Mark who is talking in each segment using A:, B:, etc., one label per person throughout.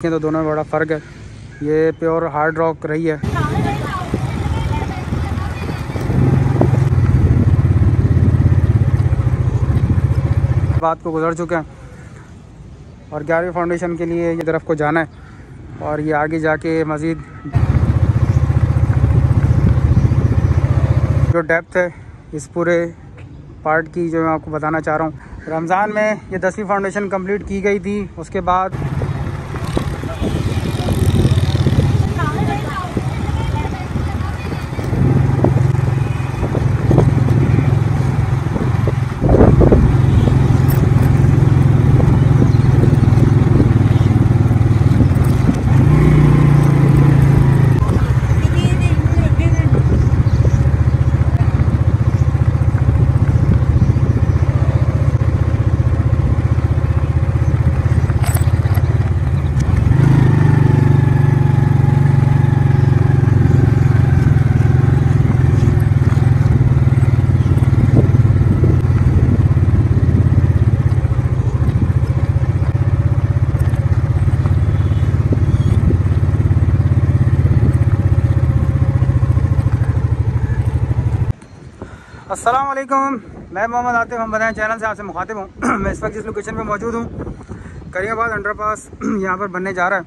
A: तो दोनों में बड़ा फ़र्क है। ये प्योर हार्ड रॉक रही है। बात को गुजर चुके हैं और 11वीं फाउंडेशन के लिए ये तरफ को जाना है और ये आगे जाके मज़ीद जो डेप्थ है इस पूरे पार्ट की जो मैं आपको बताना चाह रहा हूँ। रमज़ान में ये 10वीं फाउंडेशन कंप्लीट की गई थी। उसके बाद अस्सलाम वालेकुम, मैं मोहम्मद आतिफ हम बताएं चैनल से आपसे मुखातिब हूँ। मैं इस वक्त जिस लोकेशन पे मौजूद हूँ करीमाबाद अंडरपास यहाँ पर बनने जा रहा है।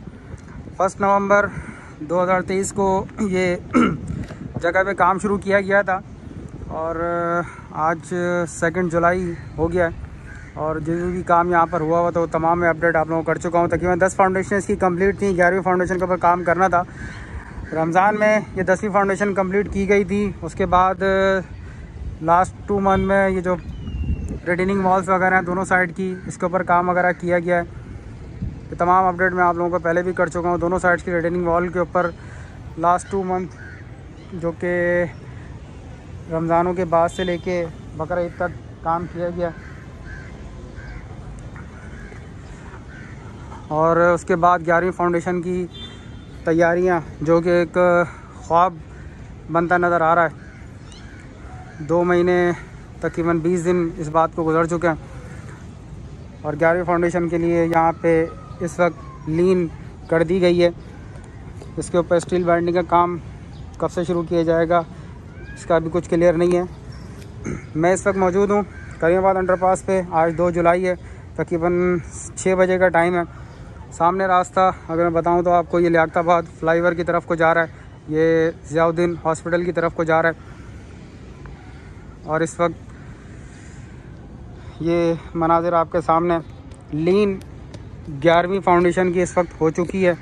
A: 1 नवंबर 2023 को ये जगह पे काम शुरू किया गया था और आज 2 जुलाई हो गया है और जो भी काम यहाँ पर हुआ तो तमाम मैं अपडेट आप लोगों को कर चुका हूँ। तकरीबन 10 फाउंडेशन इसकी कंप्लीट थी। 11वीं फाउंडेशन के ऊपर काम करना था। रमज़ान में ये 10वीं फाउंडेशन कंप्लीट की गई थी। उसके बाद लास्ट 2 मंथ में ये जो रिटेनिंग वॉल्स वगैरह हैं दोनों साइड की, इसके ऊपर काम वगैरह किया गया है। ये तमाम अपडेट मैं आप लोगों को पहले भी कर चुका हूँ। दोनों साइड्स की रिटेनिंग वॉल के ऊपर लास्ट 2 मंथ जो कि रमज़ानों के बाद से लेके बकरा ईद तक काम किया गया और उसके बाद 11वीं फाउंडेशन की तैयारियाँ जो कि एक ख्वाब बनता नज़र आ रहा है। 2 महीने तकरीबन 20 दिन इस बात को गुजर चुके हैं और 11वीं फाउंडेशन के लिए यहाँ पे इस वक्त लीन कर दी गई है। इसके ऊपर स्टील बाइंडिंग का काम कब से शुरू किया जाएगा इसका भी कुछ क्लियर नहीं है। मैं इस वक्त मौजूद हूँ करीमाबाद अंडरपास पे। आज 2 जुलाई है, तकरीबन 6 बजे का टाइम है। सामने रास्ता अगर मैं बताऊँ तो आपको ये लियाकताबाद फ्लाईओवर की तरफ को जा रहा है, ये ज़ियाउद्दीन हॉस्पिटल की तरफ को जा रहा है और इस वक्त ये मनाजिर आपके सामने लीन 11वीं फाउंडेशन की इस वक्त हो चुकी है,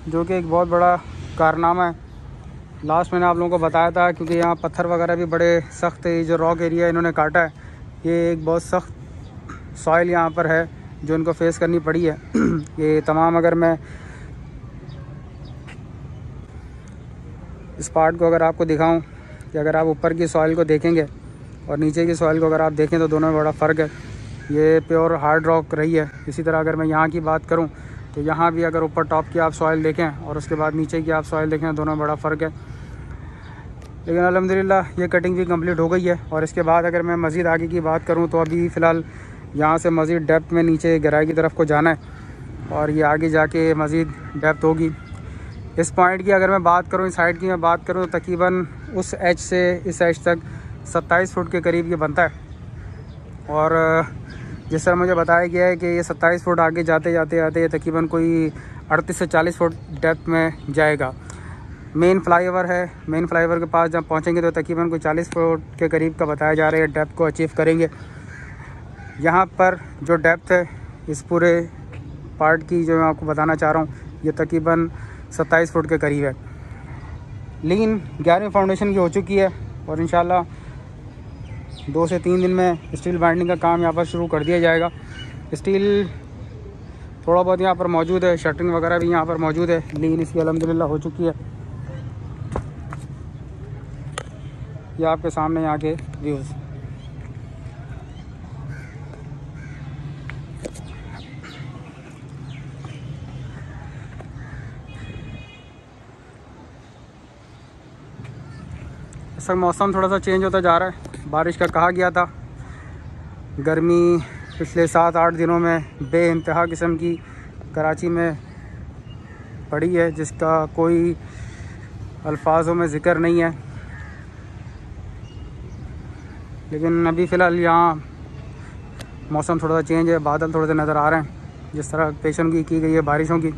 A: जो कि एक बहुत बड़ा कारनामा है। लास्ट मैंने आप लोगों को बताया था क्योंकि यहाँ पत्थर वगैरह भी बड़े सख्त है। ये जो रॉक एरिया इन्होंने काटा है ये एक बहुत सख्त सॉइल यहाँ पर है जो इनको फेस करनी पड़ी है। ये तमाम अगर मैं इस पार्ट को अगर आपको दिखाऊं कि अगर आप ऊपर की सॉइल को देखेंगे और नीचे की सॉइल को अगर आप देखें तो दोनों में बड़ा फ़र्क है। ये प्योर हार्ड रॉक रही है। इसी तरह अगर मैं यहाँ की बात करूँ तो यहाँ भी अगर ऊपर टॉप की आप सॉइल देखें और उसके बाद नीचे की आप सॉइल देखें दोनों में बड़ा फ़र्क है। लेकिन अल्हम्दुलिल्लाह ये कटिंग भी कंप्लीट हो गई है और इसके बाद अगर मैं मज़ीद आगे की बात करूँ तो अभी फ़िलहाल यहाँ से मज़ीद डेप्थ में नीचे गहराई की तरफ को जाना है और ये आगे जाके मज़ीद डेप्थ होगी। इस पॉइंट की अगर मैं बात करूँ, इस साइड की मैं बात करूँ तो तकरीबन उस एज से इस एज तक 27 फुट के करीब ये बनता है और जिस तरह मुझे बताया गया है कि ये 27 फुट आगे जाते जाते तकरीबन कोई 38 से 40 फुट डेप्थ में जाएगा। मेन फ्लाईओवर है, मेन फ्लाईओवर के पास जब पहुँचेंगे तो तकरीबन कोई 40 फुट के करीब का बताया जा रहा है डेप्थ को अचीव करेंगे। यहाँ पर जो डेप्थ है इस पूरे पार्ट की जो मैं आपको बताना चाह रहा हूँ ये तकरीबन 27 फुट के करीब है। लीन 11वीं फाउंडेशन की हो चुकी है और इंशाल्लाह 2 से 3 दिन में स्टील बाइंडिंग का काम यहाँ पर शुरू कर दिया जाएगा। स्टील थोड़ा बहुत यहाँ पर मौजूद है, शटरिंग वगैरह भी यहाँ पर मौजूद है। लीन इसकी अल्हम्दुलिल्लाह हो चुकी है। ये आपके सामने यहाँ के व्यूज़। इस वक्त मौसम थोड़ा सा चेंज होता जा रहा है। बारिश का कहा गया था, गर्मी पिछले 7-8 दिनों में बेइंतहा किस्म की कराची में पड़ी है, जिसका कोई अल्फाजों में ज़िक्र नहीं है। लेकिन अभी फ़िलहाल यहाँ मौसम थोड़ा सा चेंज है, बादल थोड़े से नज़र आ रहे हैं। जिस तरह पेशन की गई है बारिशों की,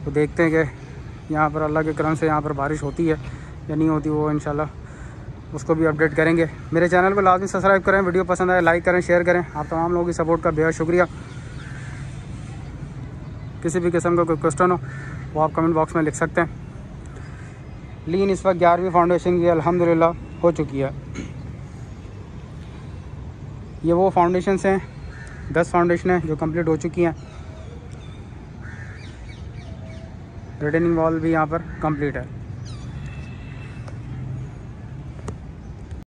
A: तो देखते हैं कि यहाँ पर अल्लाह के करम से यहाँ पर बारिश होती है या नहीं होती, वो इंशाल्लाह उसको भी अपडेट करेंगे। मेरे चैनल को लाजमी सब्सक्राइब करें, वीडियो पसंद आए लाइक करें, शेयर करें। आप तमाम लोगों की सपोर्ट का बेहद शुक्रिया। किसी भी किस्म का कोई क्वेश्चन हो वो आप कमेंट बॉक्स में लिख सकते हैं। लीन इस वक्त 11वीं फाउंडेशन की अल्हम्दुलिल्लाह हो चुकी है। ये वो फाउंडेशंस हैं, 10 फाउंडेशन हैं जो कंप्लीट हो चुकी हैं। रिटेनिंग वॉल भी यहाँ पर कंप्लीट है।